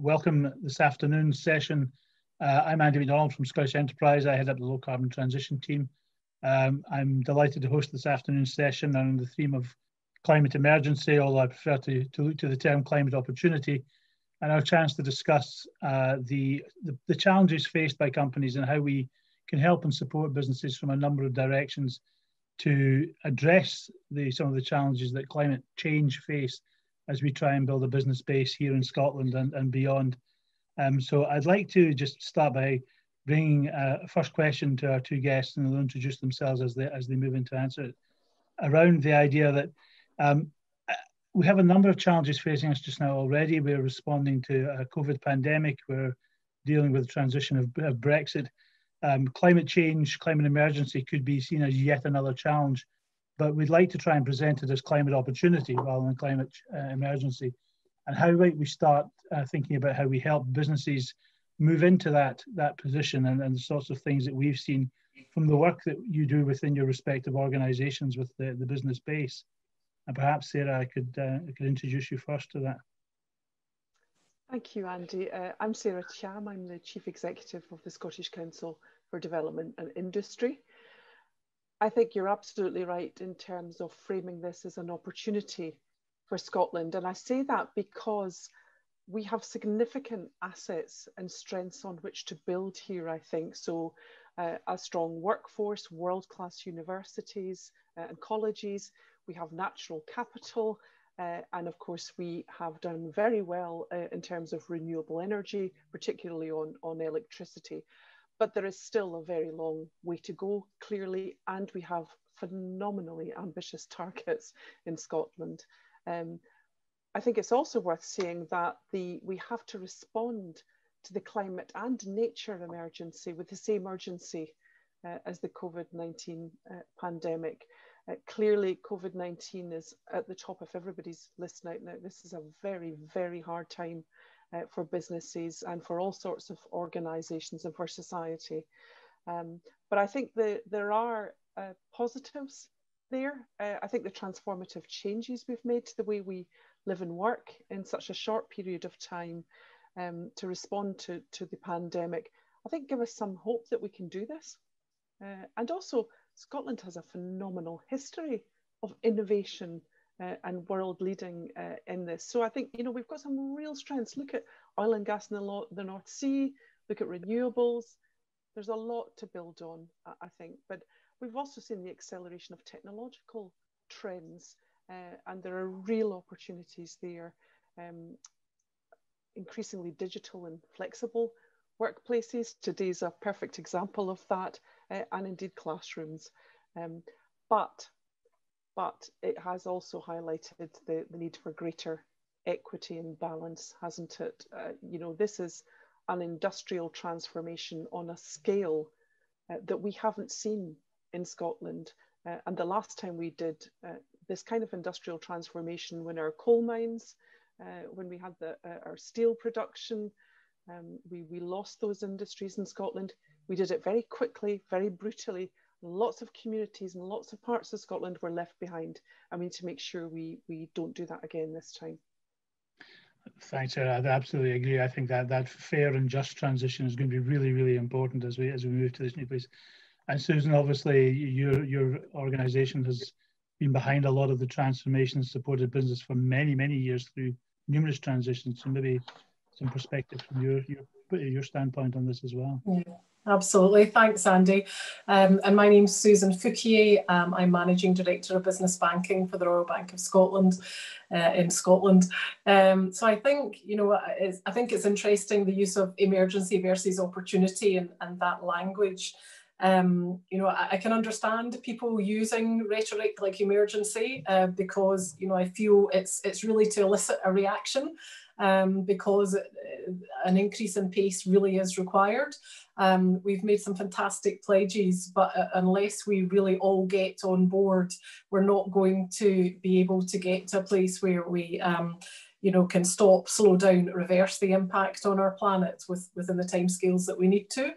Welcome this afternoon's session. I'm Andy McDonald from Scottish Enterprise. I head up the low carbon transition team. I'm delighted to host this afternoon's session on the theme of climate emergency, although I prefer to look to the term climate opportunity, and our chance to discuss the challenges faced by companies and how we can help and support businesses from a number of directions to address some of the challenges that climate change face as we try and build a business base here in Scotland and beyond. So I'd like to just start by bringing a first question to our two guests, and they'll introduce themselves as they move into answer it, around the idea that we have a number of challenges facing us just now already. We're responding to a COVID pandemic. We're dealing with the transition of Brexit. Climate change, climate emergency could be seen as yet another challenge, but we'd like to try and present it as climate opportunity rather than climate emergency. And how might we start thinking about how we help businesses move into that position and the sorts of things that we've seen from the work that you do within your respective organisations with the business base. And perhaps, Sarah, I could introduce you first to that. Thank you, Andy. I'm Sara Thiam. I'm the Chief Executive of the Scottish Council for Development and Industry. I think you're absolutely right in terms of framing this as an opportunity for Scotland. And I say that because we have significant assets and strengths on which to build here, I think. So a strong workforce, world-class universities and colleges. We have natural capital. And of course, we have done very well in terms of renewable energy, particularly on electricity. But there is still a very long way to go, clearly, and we have phenomenally ambitious targets in Scotland. I think it's also worth saying that we have to respond to the climate and nature emergency with the same urgency as the COVID-19 pandemic. Clearly, COVID-19 is at the top of everybody's list now. This is a very, very hard time for businesses and for all sorts of organisations and for society. But I think there are positives there. I think the transformative changes we've made to the way we live and work in such a short period of time to respond to the pandemic, I think give us some hope that we can do this. And also, Scotland has a phenomenal history of innovation and world leading in this. So I think, we've got some real strengths. Look at oil and gas in the North Sea, look at renewables. There's a lot to build on, I think. But we've also seen the acceleration of technological trends, and there are real opportunities there. Increasingly digital and flexible workplaces. Today's a perfect example of that, and indeed classrooms. But it has also highlighted the need for greater equity and balance, hasn't it? This is an industrial transformation on a scale that we haven't seen in Scotland. And the last time we did this kind of industrial transformation, when our coal mines, when we had our steel production, we lost those industries in Scotland. We did it very quickly, very brutally. Lots of communities and lots of parts of Scotland were left behind. I mean, to make sure we don't do that again this time. Thanks, Sarah. I absolutely agree. I think that fair and just transition is going to be really, really important as we move to this new place. And Susan, obviously, your organisation has been behind a lot of the transformation and supported business for many, many years through numerous transitions. So maybe some perspective from your standpoint on this as well. Yeah. Absolutely. Thanks, Andy. And my name's Susan Fouquier. I'm Managing Director of Business Banking for the Royal Bank of Scotland in Scotland. So I think, I think it's interesting the use of emergency versus opportunity and that language. I can understand people using rhetoric like emergency because, I feel it's really to elicit a reaction because an increase in pace really is required. We've made some fantastic pledges, but unless we really all get on board, we're not going to be able to get to a place where we can stop, slow down, reverse the impact on our planet within the timescales that we need to.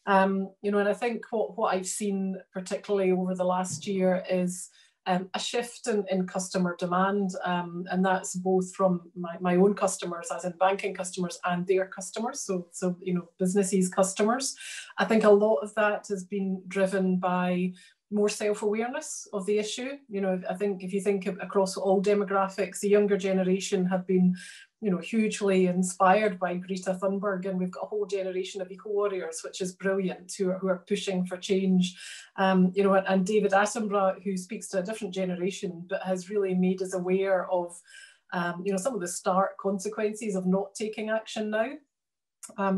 And I think what I've seen particularly over the last year is a shift in customer demand, and that's both from my own customers, as in banking customers, and their customers, so you know, businesses' customers. I think a lot of that has been driven by more self-awareness of the issue. You know, I think if you think across all demographics, the younger generation have been, you know, hugely inspired by Greta Thunberg, and we've got a whole generation of eco-warriors, which is brilliant, who are pushing for change. You know, and David Attenborough, who speaks to a different generation, but has really made us aware of, you know, some of the stark consequences of not taking action now.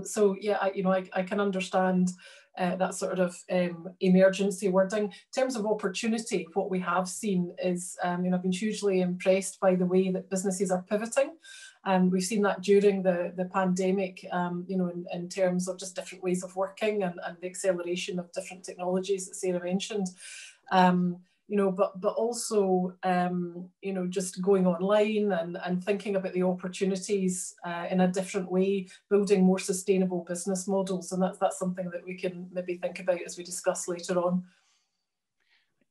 So yeah, I can understand that sort of emergency wording. In terms of opportunity, what we have seen is, you know, I've been hugely impressed by the way that businesses are pivoting. We've seen that during the pandemic, you know, in terms of just different ways of working and the acceleration of different technologies that Sarah mentioned. You know, but also, you know, just going online and thinking about the opportunities in a different way, building more sustainable business models. And that's something that we can maybe think about as we discuss later on.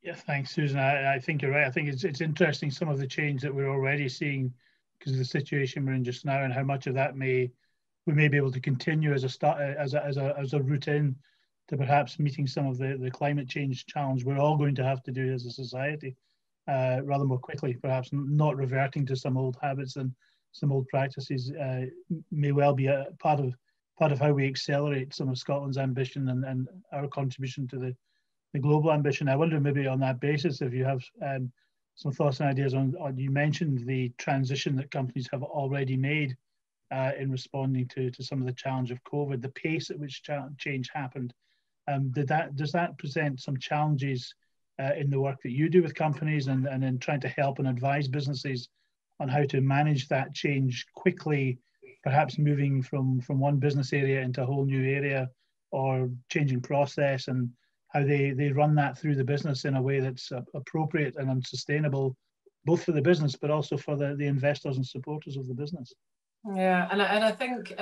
Yeah, thanks, Susan. I think you're right. I think it's interesting, some of the change that we're already seeing because of the situation we're in just now, and how much of that we may be able to continue as a route in to perhaps meeting some of the climate change challenge we're all going to have to do as a society, rather more quickly. Perhaps not reverting to some old habits and some old practices may well be a part of how we accelerate some of Scotland's ambition and our contribution to the global ambition. I wonder, maybe on that basis, if you have some thoughts and ideas on, you mentioned the transition that companies have already made in responding to some of the challenge of COVID, the pace at which change happened. Does that present some challenges in the work that you do with companies and in trying to help and advise businesses on how to manage that change quickly, perhaps moving from one business area into a whole new area, or changing process, and how they run that through the business in a way that's appropriate and sustainable, both for the business but also for the investors and supporters of the business? Yeah, and I think,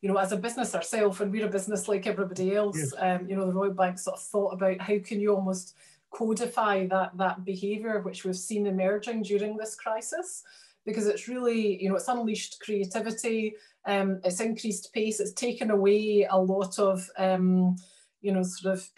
you know, as a business ourselves, and we're a business like everybody else, yes. You know, the Royal Bank sort of thought about how can you almost codify that behaviour which we've seen emerging during this crisis, because it's really, you know, it's unleashed creativity, it's increased pace, it's taken away a lot of, you know, sort of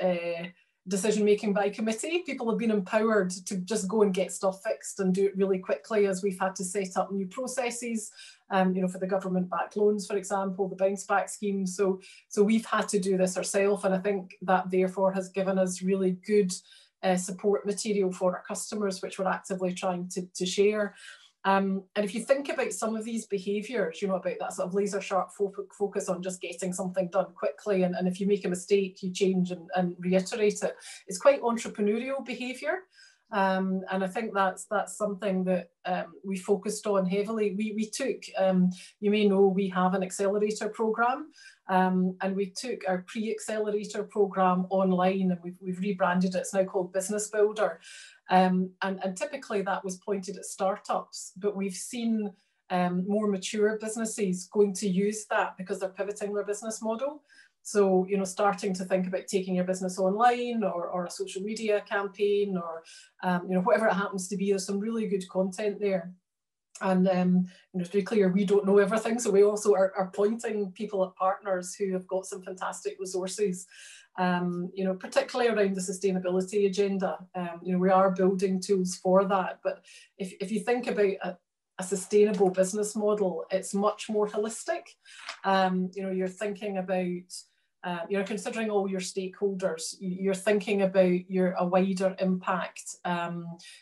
decision making by committee. People have been empowered to just go and get stuff fixed and do it really quickly, as we've had to set up new processes, you know, for the government-backed loans, for example, the bounce back scheme. So we've had to do this ourselves, and I think that therefore has given us really good support material for our customers, which we're actively trying to share. And if you think about some of these behaviours, you know, about that sort of laser sharp focus on just getting something done quickly, and if you make a mistake, you change and reiterate it. It's quite entrepreneurial behaviour. And I think that's something that we focused on heavily. We took, you may know, we have an accelerator programme, and we took our pre-accelerator programme online, and we've rebranded it. It's now called Business Builder. And typically that was pointed at startups, but we've seen more mature businesses going to use that because they're pivoting their business model. So, you know, starting to think about taking your business online, or a social media campaign, or, you know, whatever it happens to be. There's some really good content there. And, you know, to be clear, we don't know everything. So we also are pointing people at partners who have got some fantastic resources, you know, particularly around the sustainability agenda. You know, we are building tools for that. But if you think about a sustainable business model, it's much more holistic. You know, you're thinking about, you're considering all your stakeholders. You're thinking about a wider impact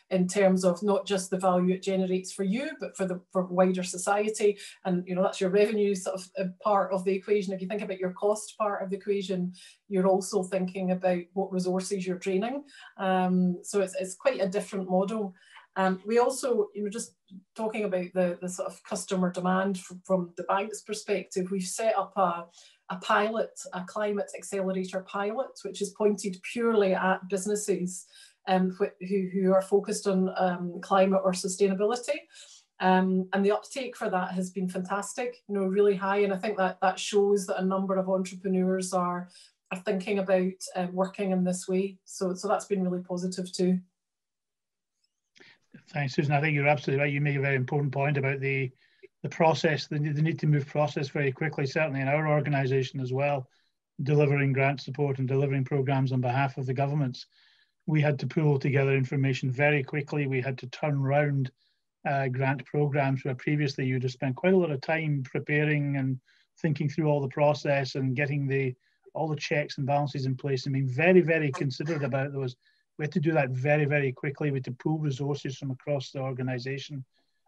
in terms of not just the value it generates for you, but for wider society. And, you know, that's your revenue sort of part of the equation. If you think about your cost part of the equation, you're also thinking about what resources you're draining. So it's quite a different model. We also, you know, just talking about the sort of customer demand from the bank's perspective, we've set up a pilot, a climate accelerator pilot, which is pointed purely at businesses who are focused on climate or sustainability. And the uptake for that has been fantastic, you know, really high. And I think that shows that a number of entrepreneurs are thinking about working in this way. So that's been really positive too. Thanks, Susan. I think you're absolutely right. You make a very important point about the process, the need to move process very quickly, certainly in our organisation as well, delivering grant support and delivering programmes on behalf of the governments. We had to pull together information very quickly. We had to turn around grant programmes where previously you'd have spent quite a lot of time preparing and thinking through all the process and getting all the checks and balances in place and being very, very considerate about those. We had to do that very, very quickly. We had to pool resources from across the organisation.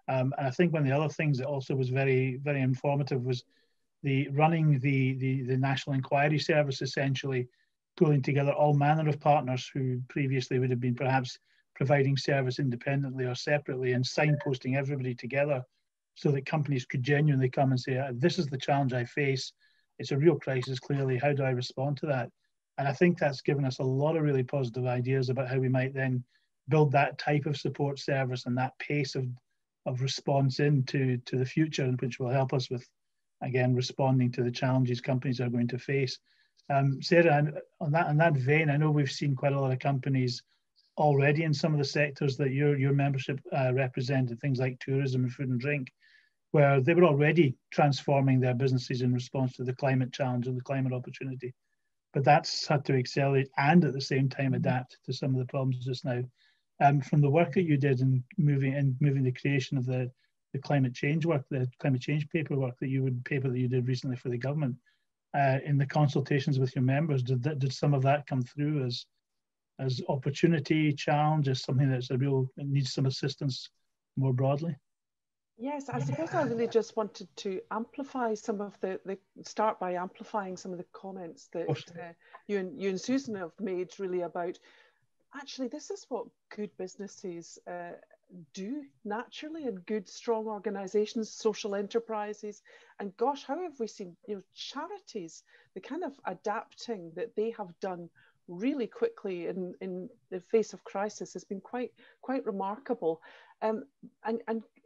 And I think one of the other things that also was very, very informative was running the National Inquiry Service, essentially pulling together all manner of partners who previously would have been perhaps providing service independently or separately, and signposting everybody together so that companies could genuinely come and say, this is the challenge I face. It's a real crisis, clearly. How do I respond to that? And I think that's given us a lot of really positive ideas about how we might then build that type of support service and that pace of response into the future, which will help us with, again, responding to the challenges companies are going to face. Sarah, on that vein, I know we've seen quite a lot of companies already in some of the sectors that your membership represented, things like tourism and food and drink, where they were already transforming their businesses in response to the climate challenge and the climate opportunity. But that's had to accelerate and at the same time adapt to some of the problems just now. From the work that you did in moving the creation of the climate change work, the climate change paper that you did recently for the government, in the consultations with your members, did some of that come through as opportunity, challenge, as something that needs some assistance more broadly? Yes, I suppose I really just wanted to amplify some of start by amplifying some of the comments that you and Susan have made, really, about actually this is what good businesses do naturally, and good, strong organisations, social enterprises. And gosh, how have we seen, charities, the kind of adapting that they have done really quickly in the face of crisis has been quite remarkable. And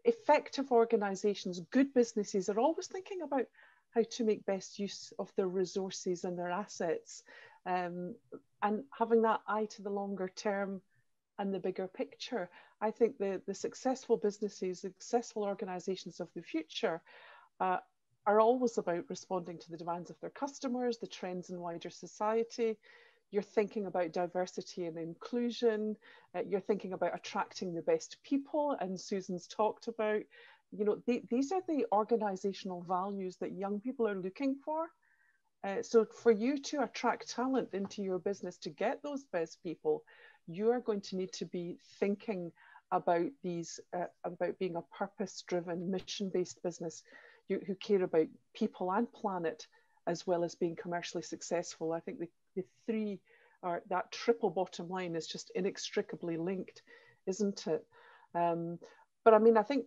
effective organisations, good businesses, are always thinking about how to make best use of their resources and their assets, and having that eye to the longer term and the bigger picture. I think the successful businesses, successful organisations of the future are always about responding to the demands of their customers, the trends in wider society. You're thinking about diversity and inclusion. You're thinking about attracting the best people, and Susan's talked about, these are the organisational values that young people are looking for. So for you to attract talent into your business, to get those best people, you are going to need to be thinking about about being a purpose-driven, mission-based business who care about people and planet, as well as being commercially successful. I think the three that triple bottom line is just inextricably linked, isn't it? But I mean, I think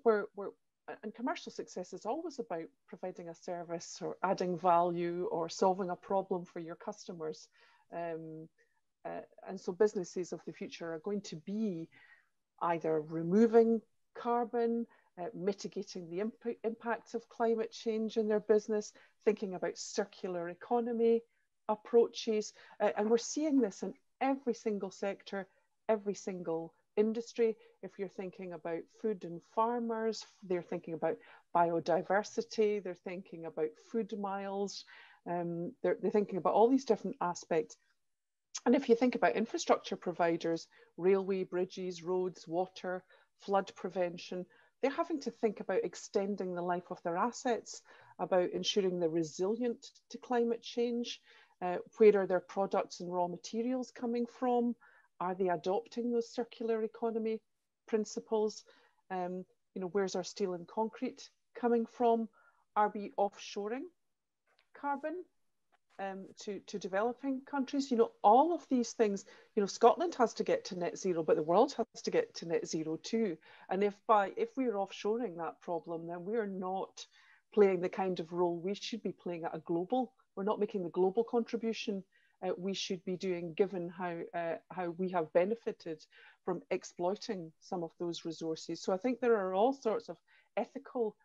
and commercial success is always about providing a service or adding value or solving a problem for your customers. And so businesses of the future are going to be either removing carbon, mitigating the impacts of climate change in their business, thinking about circular economy approaches. And we're seeing this in every single sector, every single industry. If you're thinking about food and farmers, they're thinking about biodiversity, they're thinking about food miles, they're thinking about all these different aspects. And if you think about infrastructure providers, railway, bridges, roads, water, flood prevention, they're having to think about extending the life of their assets, about ensuring they're resilient to climate change. Where are their products and raw materials coming from? Are they adopting those circular economy principles? Where's our steel and concrete coming from? Are we offshoring carbon to developing countries? All of these things, Scotland has to get to net zero, but the world has to get to net zero too. And if we're offshoring that problem, then we're not playing the kind of role we should be playing at a global. We're not making the global contribution we should be doing, given how we have benefited from exploiting some of those resources. So I think there are all sorts of ethical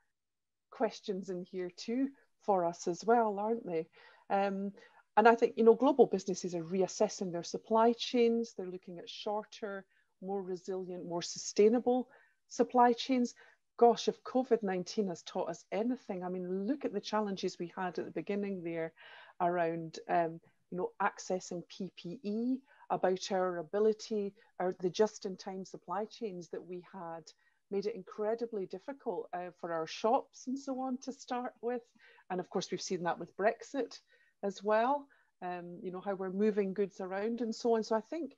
questions in here too for us as well, aren't they? And I think, global businesses are reassessing their supply chains. They're looking at shorter, more resilient, more sustainable supply chains. Gosh, if COVID-19 has taught us anything, I mean, look at the challenges we had at the beginning there around, accessing PPE, about our ability, the just-in-time supply chains that we had, made it incredibly difficult for our shops and so on to start with. And of course, we've seen that with Brexit as well, how we're moving goods around and so on. So I think,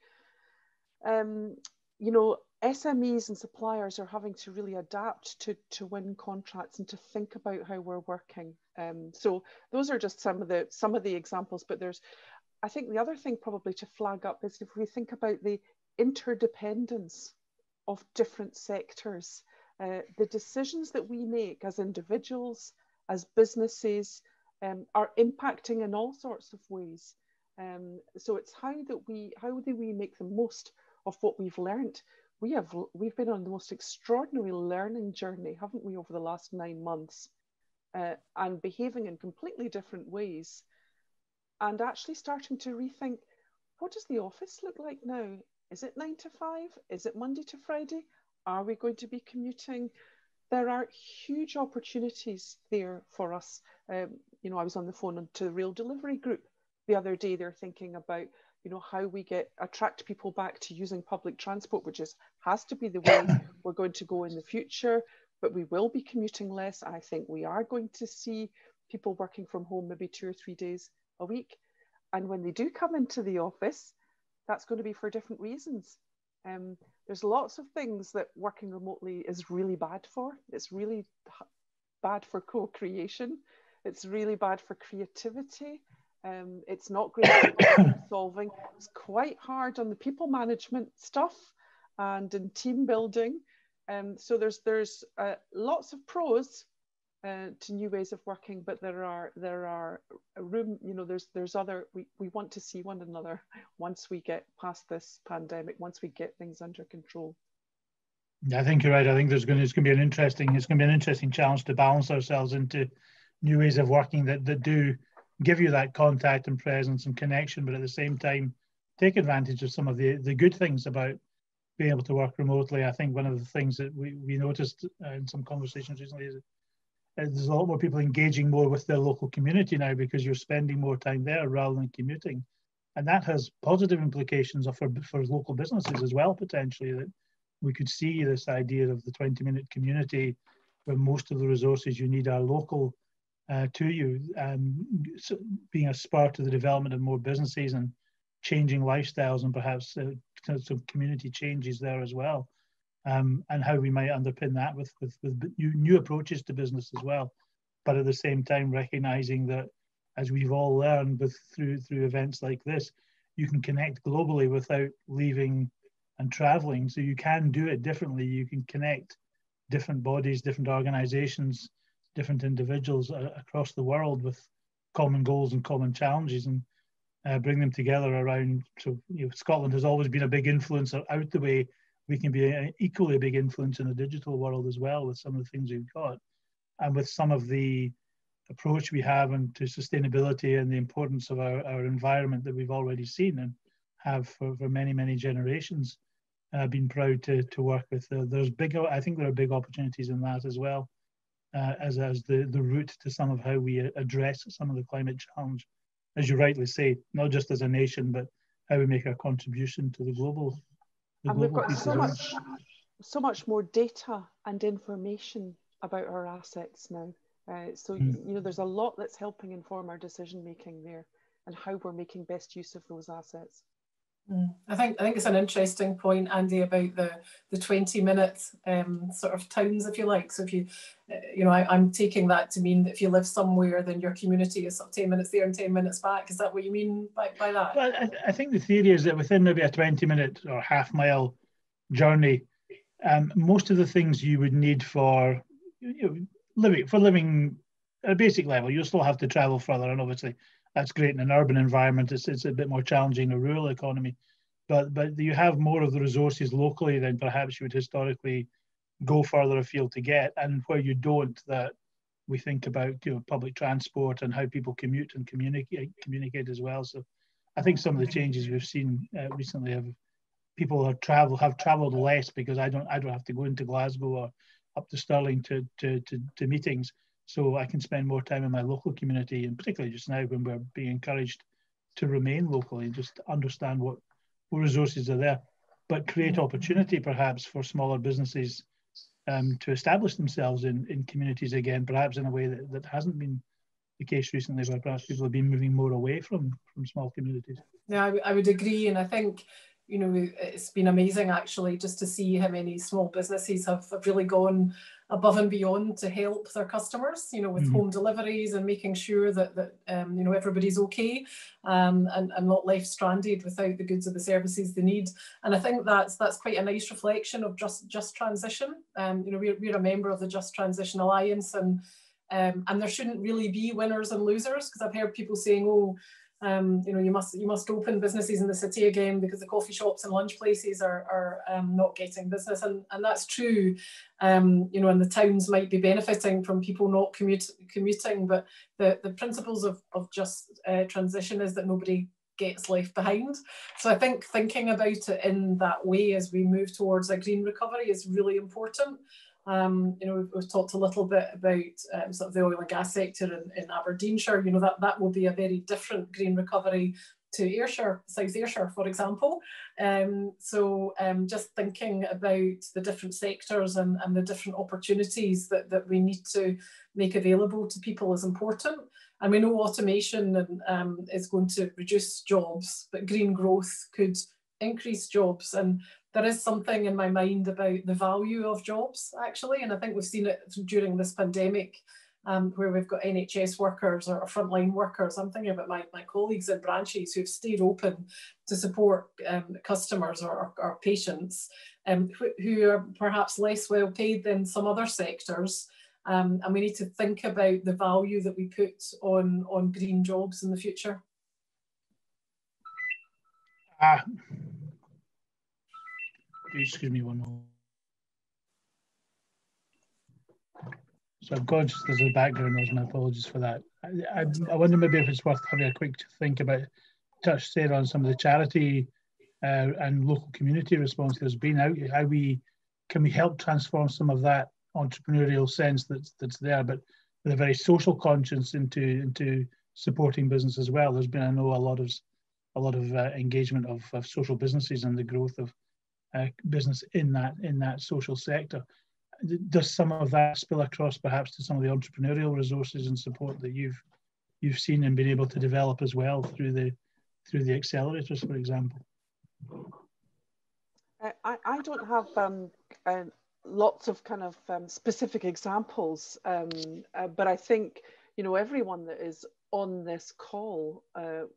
SMEs and suppliers are having to really adapt to win contracts and to think about how we're working. So those are just some of the examples, but I think the other thing probably to flag up is if we think about the interdependence of different sectors, the decisions that we make as individuals, as businesses, are impacting in all sorts of ways. So it's how do we make the most of what we've learned? We've been on the most extraordinary learning journey, haven't we, over the last 9 months, and behaving in completely different ways, and actually starting to rethink, what does the office look like now? Is it 9 to 5? Is it Monday to Friday? Are we going to be commuting? There are huge opportunities there for us. I was on the phone to the Rail Delivery Group the other day. They're thinking about how we attract people back to using public transport, which has to be the way we're going to go in the future, but we will be commuting less. I think we are going to see people working from home maybe 2 or 3 days a week. And when they do come into the office, that's going to be for different reasons. There's lots of things that working remotely is really bad for. It's really bad for co-creation. It's really bad for creativity. It's not great for problem solving. It's quite hard on the people management stuff and in team building. So there's lots of pros to new ways of working, but there are room. There's other. We want to see one another once we get past this pandemic. Once we get things under control. Yeah, I think you're right. I think it's going to be an interesting challenge to balance ourselves into new ways of working that do give you that contact and presence and connection, but at the same time take advantage of some of the good things about being able to work remotely. I think one of the things that we noticed in some conversations recently is there's a lot more people engaging more with their local community now because you're spending more time there rather than commuting. And that has positive implications for local businesses as well, potentially, that we could see this idea of the 20-minute community where most of the resources you need are local to you, so being a spur to the development of more businesses and changing lifestyles and perhaps some community changes there as well, and how we might underpin that with new approaches to business as well. But at the same time, recognizing that, as we've all learned through events like this, you can connect globally without leaving and traveling. So you can do it differently. You can connect different bodies, different organizations, different individuals across the world with common goals and common challenges, and bring them together around. So Scotland has always been a big influencer out the way. We can be an equally big influence in the digital world as well with some of the things we've got, and with some of the approach we have to sustainability and the importance of our environment that we've already seen and have for many, many generations. Been proud to work with. I think there are big opportunities in that as well, as the route to some of how we address some of the climate challenge, as you rightly say, not just as a nation, but how we make our contribution to the global. And we've got so much more data and information about our assets now. So there's a lot that's helping inform our decision making there and how we're making best use of those assets. I think it's an interesting point, Andy, about the 20-minute sort of towns, if you like. So if I'm taking that to mean that if you live somewhere, then your community is sort of 10 minutes there and 10 minutes back. Is that what you mean by that? Well, I think the theory is that within maybe a 20-minute or half-mile journey, most of the things you would need for living at a basic level, you'll still have to travel further, and obviously that's great in an urban environment. It's a bit more challenging in a rural economy, but you have more of the resources locally than perhaps you would historically go further afield to get. And where you don't, that we think about public transport and how people commute and communicate as well. So I think some of the changes we've seen recently have people have travelled less because I don't have to go into Glasgow or up to Stirling to meetings, so I can spend more time in my local community, and particularly just now when we're being encouraged to remain local and just understand what resources are there, but create opportunity perhaps for smaller businesses to establish themselves in communities again, perhaps in a way that hasn't been the case recently, where perhaps people have been moving more away from small communities. Yeah, I would agree, and I think, you know, it's been amazing actually just to see how many small businesses have really gone above and beyond to help their customers, you know, with home deliveries and making sure that you know, everybody's okay, and not left stranded without the goods or the services they need. And I think that's quite a nice reflection of just transition. You know, we're a member of the Just Transition Alliance, and there shouldn't really be winners and losers, because I've heard people saying, oh, you know, you must open businesses in the city again because the coffee shops and lunch places are not getting business, and that's true. You know, and the towns might be benefiting from people not commuting, but the principles of just transition is that nobody gets left behind. So I think thinking about it in that way as we move towards a green recovery is really important. You know, we've talked a little bit about sort of the oil and gas sector in Aberdeenshire. You know, that will be a very different green recovery to Ayrshire, South Ayrshire, for example. So just thinking about the different sectors and the different opportunities that we need to make available to people is important. And we know automation is going to reduce jobs, but green growth could increase jobs. And there is something in my mind about the value of jobs, actually, and I think we've seen it during this pandemic, where we've got NHS workers or frontline workers. I'm thinking about my colleagues in branches who've stayed open to support customers or patients, who are perhaps less well paid than some other sectors. And we need to think about the value that we put on green jobs in the future. Excuse me one moment. So I've got just as a background noise, my apologies for that. I wonder maybe if it's worth having a quick think about, touch Sarah on some of the charity and local community response there's been out. How can we help transform some of that entrepreneurial sense that's there, but with a very social conscience into supporting business as well. There's been, I know, a lot of engagement of social businesses and the growth of business in that social sector. Does some of that spill across perhaps to some of the entrepreneurial resources and support that you've seen and been able to develop as well through the accelerators, for example? I don't have lots of kind of specific examples, but I think, you know, everyone that is on this call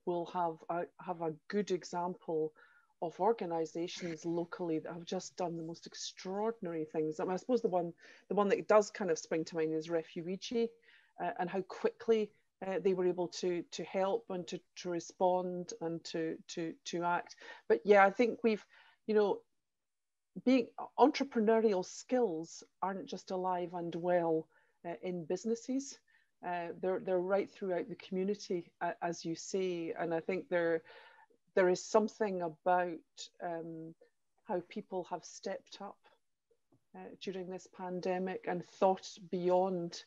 will have a good example of organisations locally that have just done the most extraordinary things. I mean, I suppose the one that does kind of spring to mind is Refugee, and how quickly they were able to help and to respond and to act. But yeah, I think we've, you know, being entrepreneurial skills aren't just alive and well in businesses. They're right throughout the community, as you say, and I think there is something about how people have stepped up during this pandemic and thought beyond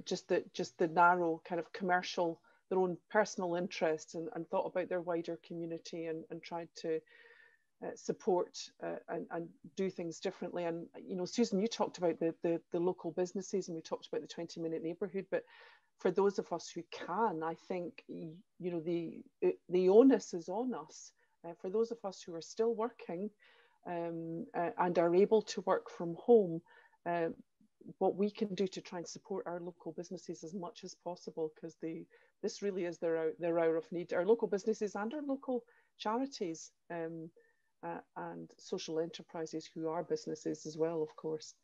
just the narrow kind of commercial, their own personal interests, and thought about their wider community and tried to support and do things differently. And, you know, Susan, you talked about the local businesses, and we talked about the 20-minute neighbourhood, but for those of us who can, I think, you know, the onus is on us. For those of us who are still working and are able to work from home, what we can do to try and support our local businesses as much as possible, because this really is their hour of need. Our local businesses and our local charities and social enterprises who are businesses as well, of course.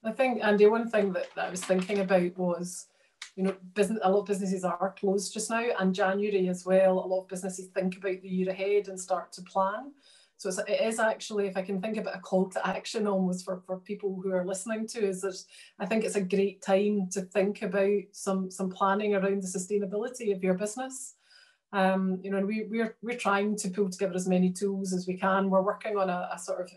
I think, Andy, one thing that I was thinking about was, you know, a lot of businesses are closed just now, and January as well. A lot of businesses think about the year ahead and start to plan. So it is actually, if I can think about a call to action almost for people who are listening to us, I think it's a great time to think about some planning around the sustainability of your business. You know, we're trying to pull together as many tools as we can. We're working on a sort of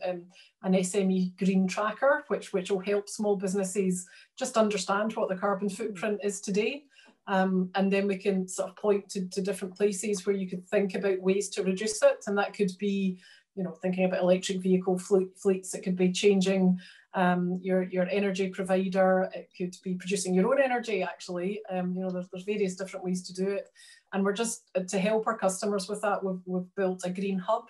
an SME green tracker, which will help small businesses just understand what the carbon footprint is today. And then we can sort of point to different places where you could think about ways to reduce it. And that could be, you know, thinking about electric vehicle fleets. It could be changing your energy provider. It could be producing your own energy, actually. You know, there's various different ways to do it. And we're just, to help our customers with that, we've built a green hub.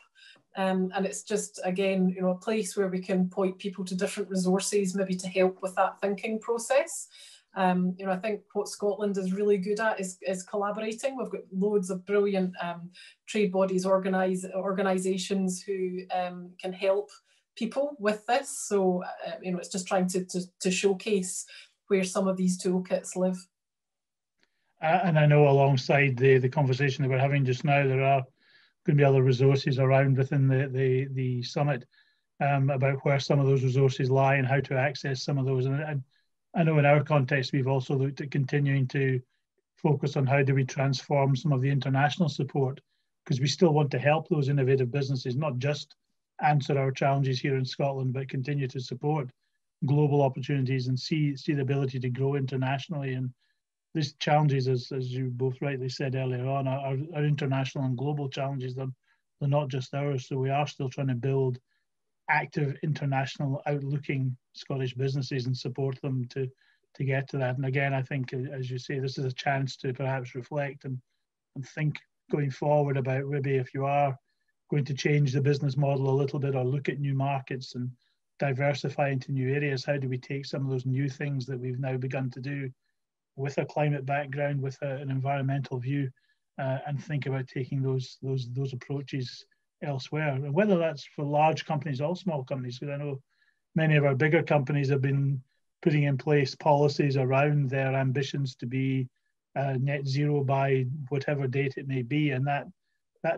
And it's just, again, you know, a place where we can point people to different resources, maybe to help with that thinking process. You know, I think what Scotland is really good at is collaborating. We've got loads of brilliant trade bodies, organisations who can help people with this. So, you know, it's just trying to showcase where some of these toolkits live. And I know alongside the conversation that we're having just now, there are going to be other resources around within the summit about where some of those resources lie and how to access some of those. And I know in our context, we've also looked at continuing to focus on how do we transform some of the international support, because we still want to help those innovative businesses, not just answer our challenges here in Scotland, but continue to support global opportunities and see the ability to grow internationally. And these challenges, as you both rightly said earlier on, are international and global challenges. They're not just ours. So we are still trying to build active international outlooking Scottish businesses and support them to get to that. And again, I think, as you say, this is a chance to perhaps reflect and think going forward about maybe if you are going to change the business model a little bit or look at new markets and diversify into new areas, how do we take some of those new things that we've now begun to do with a climate background, with an environmental view, and think about taking those approaches elsewhere, and whether that's for large companies or small companies, because I know many of our bigger companies have been putting in place policies around their ambitions to be net zero by whatever date it may be, and that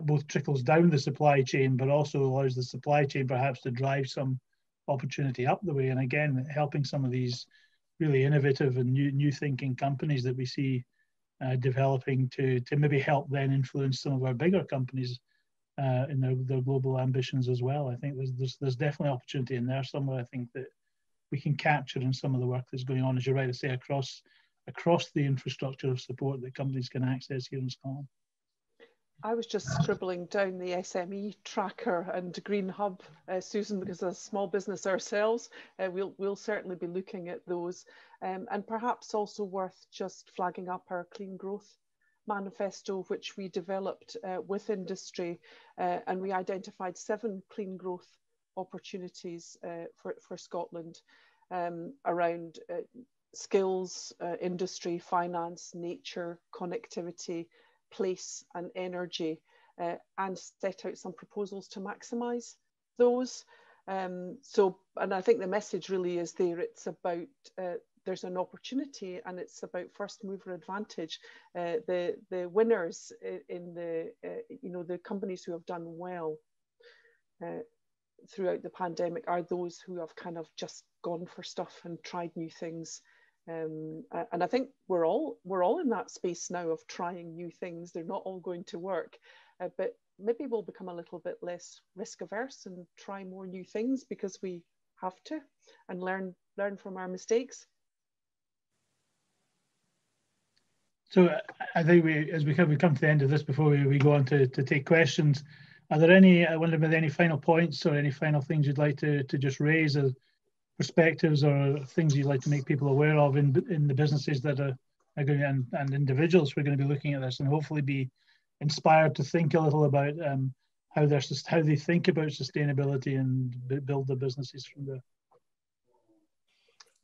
both trickles down the supply chain, but also allows the supply chain perhaps to drive some opportunity up the way. And again, helping some of these really innovative and new thinking companies that we see developing to maybe help then influence some of our bigger companies in their global ambitions as well. I think there's definitely opportunity in there somewhere. I think that we can capture in some of the work that's going on, as you're right to say, across the infrastructure of support that companies can access here in Scotland. I was just scribbling down the SME tracker and Green Hub, Susan, because as a small business ourselves, we'll certainly be looking at those, and perhaps also worth just flagging up our Clean Growth manifesto, which we developed with industry, and we identified 7 clean growth opportunities for Scotland around skills, industry, finance, nature, connectivity, place and energy, and set out some proposals to maximise those. And I think the message really is there. It's about there's an opportunity, and it's about first mover advantage. The winners in the companies who have done well throughout the pandemic are those who have kind of just gone for stuff and tried new things. And I think we're all in that space now of trying new things. They're not all going to work, but maybe we'll become a little bit less risk averse and try more new things because we have to, and learn from our mistakes. So I think as we come to the end of this, before we go on to take questions, are there any final points or any final things you'd like to just raise as perspectives or things you'd like to make people aware of in the businesses that are going and individuals who are going to be looking at this, and hopefully be inspired to think a little about how they think about sustainability and build their businesses from there?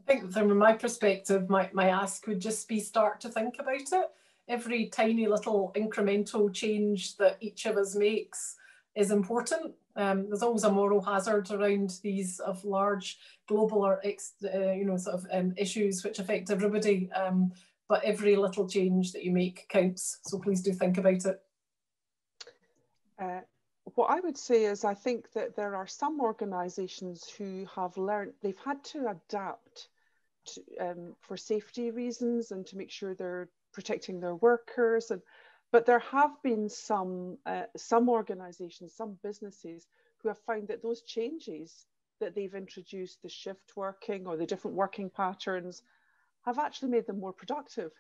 I think from my perspective, my ask would just be start to think about it. Every tiny little incremental change that each of us makes is important. There's always a moral hazard around these of large global or issues which affect everybody. But every little change that you make counts. So please do think about it. What I would say is I think that there are some organisations who have learned they've had to adapt to, for safety reasons and to make sure they're protecting their workers. And But there have been some organisations, some businesses who have found that those changes that they've introduced, the shift working or the different working patterns, have actually made them more productive.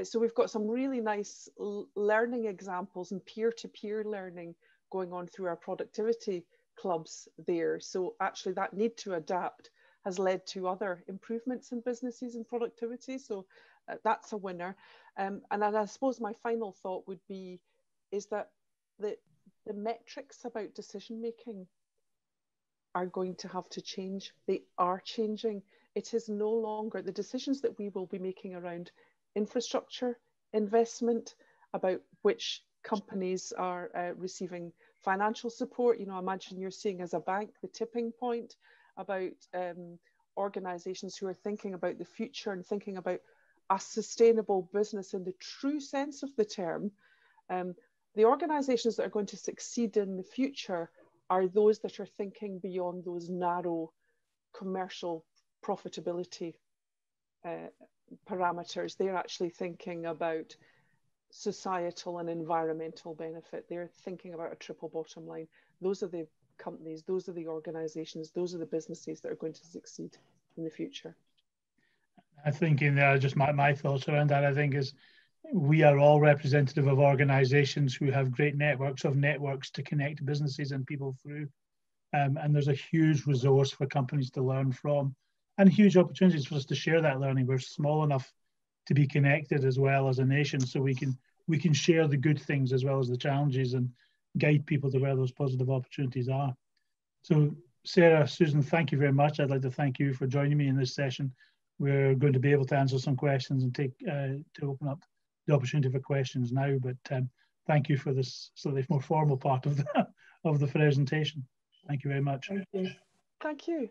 So we've got some really nice learning examples and peer-to-peer learning going on through our productivity clubs there. So actually that need to adapt has led to other improvements in businesses and productivity. So that's a winner. And I suppose my final thought would be is that the metrics about decision making are going to have to change. They are changing. It is no longer the decisions that we will be making around infrastructure investment, about which companies are receiving financial support. You know, imagine you're seeing as a bank the tipping point, about organizations who are thinking about the future and thinking about a sustainable business in the true sense of the term. The organizations that are going to succeed in the future are those that are thinking beyond those narrow commercial profitability parameters. They're actually thinking about societal and environmental benefit. They're thinking about a triple bottom line. Those are the companies, those are the organizations, those are the businesses that are going to succeed in the future. I think in there, just my thoughts around that, I think is we are all representative of organizations who have great networks to connect businesses and people through. And there's a huge resource for companies to learn from and huge opportunities for us to share that learning. We're small enough to be connected as well as a nation, so we can share the good things as well as the challenges and guide people to where those positive opportunities are. So Sarah, Susan, thank you very much. I'd like to thank you for joining me in this session. We're going to be able to answer some questions and take to open up the opportunity for questions now, but thank you for this slightly more formal part of the presentation. Thank you very much. Thank you. Thank you.